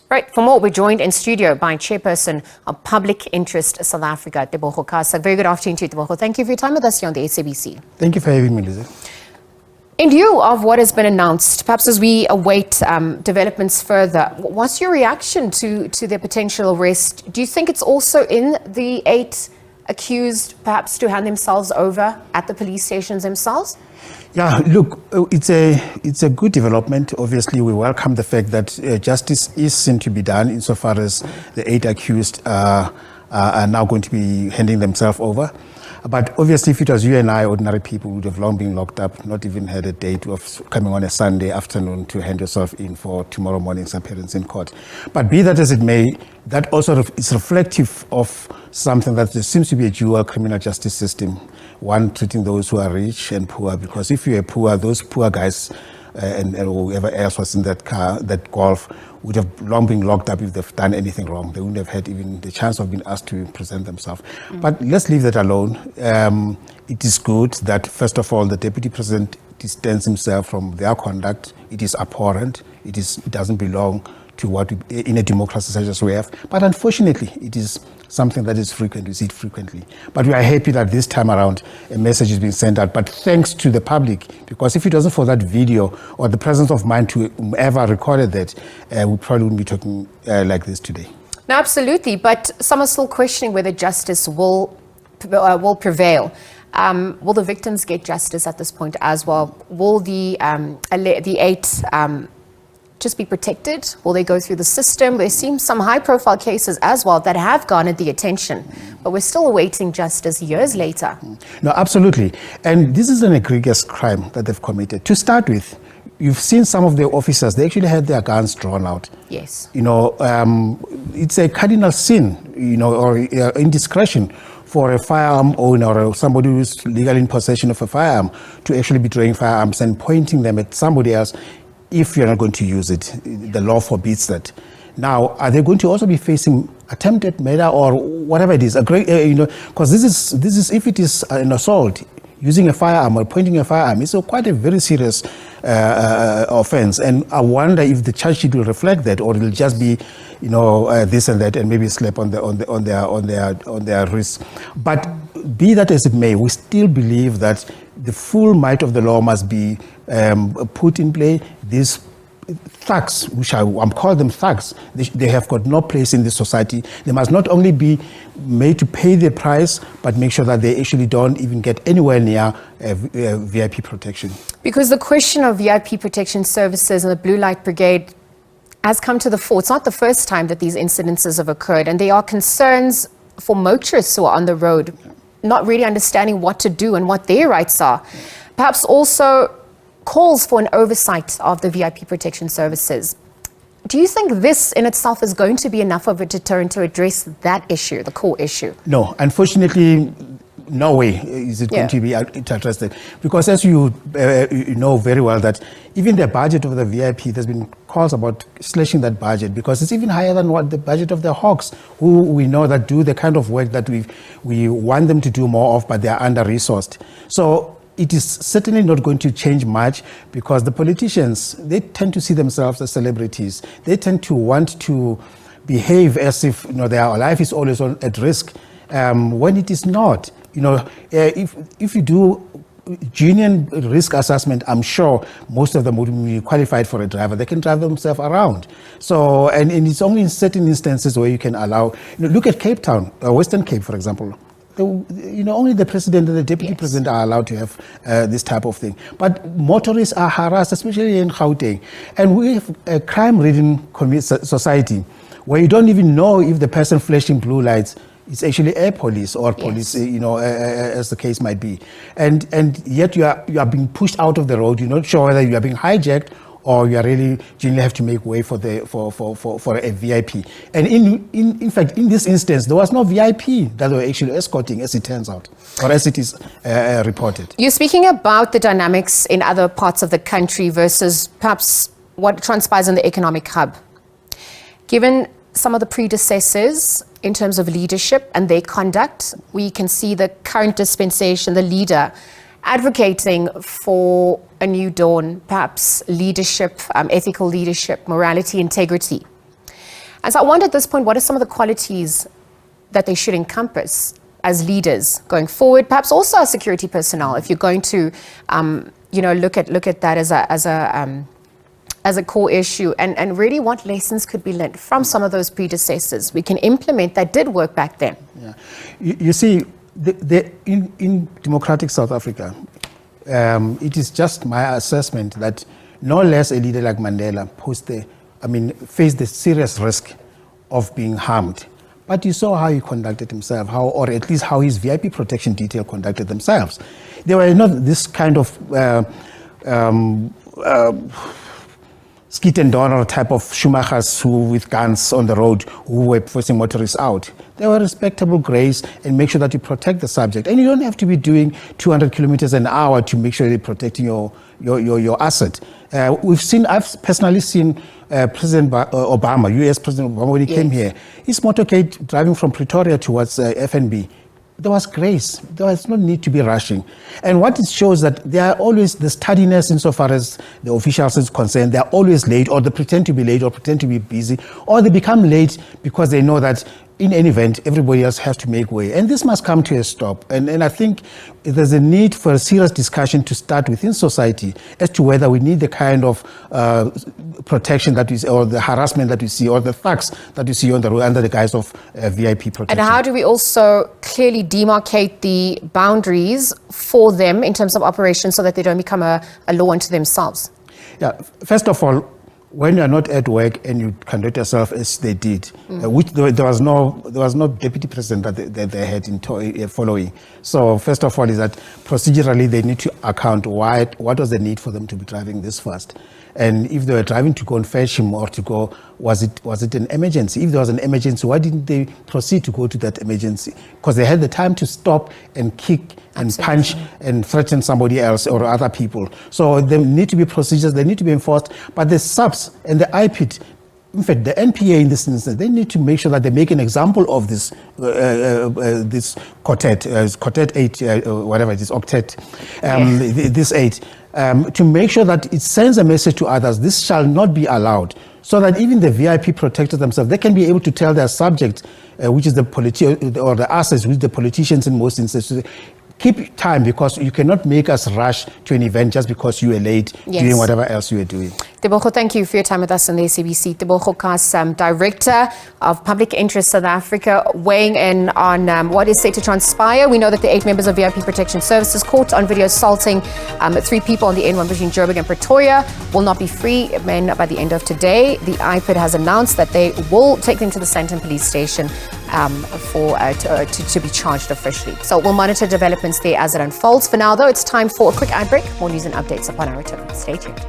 Right, for more, we're joined in studio by Chairperson of Public Interest South Africa, Tebogo Kasa. Very good afternoon to you, Tebogo. Thank you for your time with us here on the SABC. Thank you for having me, Lizzie. In view of what has been announced, perhaps as we await developments further, what's your reaction to the potential arrest? Do you think it's also in the 8 accused perhaps to hand themselves over at the police stations themselves? Yeah, look, it's a good development. Obviously, we welcome the fact that justice is seen to be done insofar as the 8 accused are now going to be handing themselves over. But obviously, if it was you and I, ordinary people, would have long been locked up, not even had a date of coming on a Sunday afternoon to hand yourself in for tomorrow morning's appearance in court. But be that as it may, that also is reflective of something that there seems to be a dual criminal justice system. One treating those who are rich and poor, because if you're poor, those poor guys and whoever else was in that car, that Golf, would have long been locked up if they've done anything wrong. They wouldn't have had even the chance of being asked to present themselves. But let's leave that alone. It is good that, first of all, the Deputy President distanced himself from their conduct. It is abhorrent. It doesn't belong to what in a democracy such as we have. But unfortunately, it is something that is frequent. We see it frequently. But we are happy that this time around a message is being sent out. But thanks to the public, because if it wasn't for that video or the presence of mind to whoever recorded that, we probably wouldn't be talking like this today. No, absolutely. But some are still questioning whether justice will prevail. Will the victims get justice at this point as well? Will the 8 just be protected? Will they go through the system? There seems some high-profile cases as well that have garnered the attention, but we're still awaiting justice years later. No, absolutely. And this is an egregious crime that they've committed. To start with, you've seen some of the officers, they actually had their guns drawn out. Yes. You know, it's a cardinal sin, you know, or indiscretion for a firearm owner or somebody who's legally in possession of a firearm to actually be drawing firearms and pointing them at somebody else. If you're not going to use it, the law forbids that. Now, are they going to also be facing attempted murder or whatever it is? Because this is if it is an assault, using a firearm or pointing a firearm, it's quite a very serious offense. And I wonder if the charge sheet will reflect that, or it'll just be, you know, this and that, and maybe slap on their wrists. But be that as it may, we still believe that the full might of the law must be put in play. These thugs, which I'm calling them thugs, they have got no place in this society. They must not only be made to pay the price, but make sure that they actually don't even get anywhere near VIP protection. Because the question of VIP protection services and the Blue Light Brigade has come to the fore. It's not the first time that these incidences have occurred, and there are concerns for motorists who are on the road, not really understanding what to do and what their rights are. Perhaps also calls for an oversight of the VIP protection services. Do you think this in itself is going to be enough of a deterrent to address that issue, the core issue? No, unfortunately, no way is it going to be addressed. Because as you know very well, that even the budget of the VIP, there's been calls about slashing that budget because it's even higher than what the budget of the Hawks, who we know that do the kind of work that we want them to do more of, but they are under-resourced. So it is certainly not going to change much because the politicians, they tend to see themselves as celebrities. They tend to want to behave as if, you know, their life is always at risk, when it is not. You know, if you do genuine risk assessment, I'm sure most of them would be qualified for a driver. They can drive themselves around. So, and it's only in certain instances where you can allow, you know, look at Cape Town, Western Cape, for example. You know, only the president and the deputy president are allowed to have this type of thing. But motorists are harassed, especially in Gauteng. And we have a crime-ridden society where you don't even know if the person flashing blue lights is actually air police or police, you know, as the case might be. And yet you are being pushed out of the road. You're not sure whether you are being hijacked or you are really genuinely have to make way for a VIP. And in fact, in this instance, there was no VIP that they were actually escorting, as it turns out, or as it is reported. You're speaking about the dynamics in other parts of the country versus perhaps what transpires in the economic hub. Given some of the predecessors in terms of leadership and their conduct, we can see the current dispensation, the leader, advocating for a new dawn, perhaps leadership, ethical leadership, morality, integrity. And so I wonder at this point, what are some of the qualities that they should encompass as leaders going forward, perhaps also as security personnel, if you're going to, look at that as a core issue, and really what lessons could be learned from some of those predecessors we can implement that did work back then. Yeah. You see, in democratic South Africa, it is just my assessment that no less a leader like Mandela faced the serious risk of being harmed. But you saw how he conducted himself, or at least how his VIP protection detail conducted themselves. They were not this kind of skit and donner type of Schumachers who with guns on the road who were forcing motorists out. They were respectable grays and make sure that you protect the subject. And you don't have to be doing 200 kilometers an hour to make sure you're protecting your asset. I've personally seen President Obama, US President Obama, when he came here, his motorcade driving from Pretoria towards FNB. There was grace. There was no need to be rushing. And what it shows that there are always the sturdiness insofar as the officials is concerned. They are always late, or they pretend to be late, or pretend to be busy, or they become late because they know that in any event, everybody else has to make way. And this must come to a stop. And I think there's a need for a serious discussion to start within society as to whether we need the kind of protection that we see, or the harassment that we see, or the thugs that we see on the road under the guise of VIP protection. And how do we also clearly demarcate the boundaries for them in terms of operations so that they don't become a law unto themselves? Yeah, first of all, when you're not at work and you conduct yourself as they did, which there was no deputy president that they had in following. So first of all is that procedurally they need to account what was the need for them to be driving this fast. And if they were driving to go and fetch him or to go, was it an emergency? If there was an emergency, why didn't they proceed to go to that emergency? Because they had the time to stop and kick and punch and threaten somebody else or other people. So there need to be procedures, they need to be enforced. But the SABC and the IPID, in fact, the NPA in this instance, they need to make sure that they make an example of this this quartet 8, whatever it is, octet, this 8, to make sure that it sends a message to others. This shall not be allowed, so that even the VIP protectors themselves, they can be able to tell their subject, which is the or the assets, which the politicians in most instances. Keep time, because you cannot make us rush to an event just because you were late doing whatever else you were doing. Tebogo, thank you for your time with us on the SABC. Tebogo Kas, Director of Public Interest South Africa, weighing in on what is set to transpire. We know that the 8 members of VIP Protection Services caught on video assaulting 3 people on the N1 between Joburg and Pretoria will not be free men by the end of today. The IPID has announced that they will take them to the Sandton police station to be charged officially. So we'll monitor developments there as it unfolds. For now, though, it's time for a quick ad break. More news and updates upon our return. Stay tuned.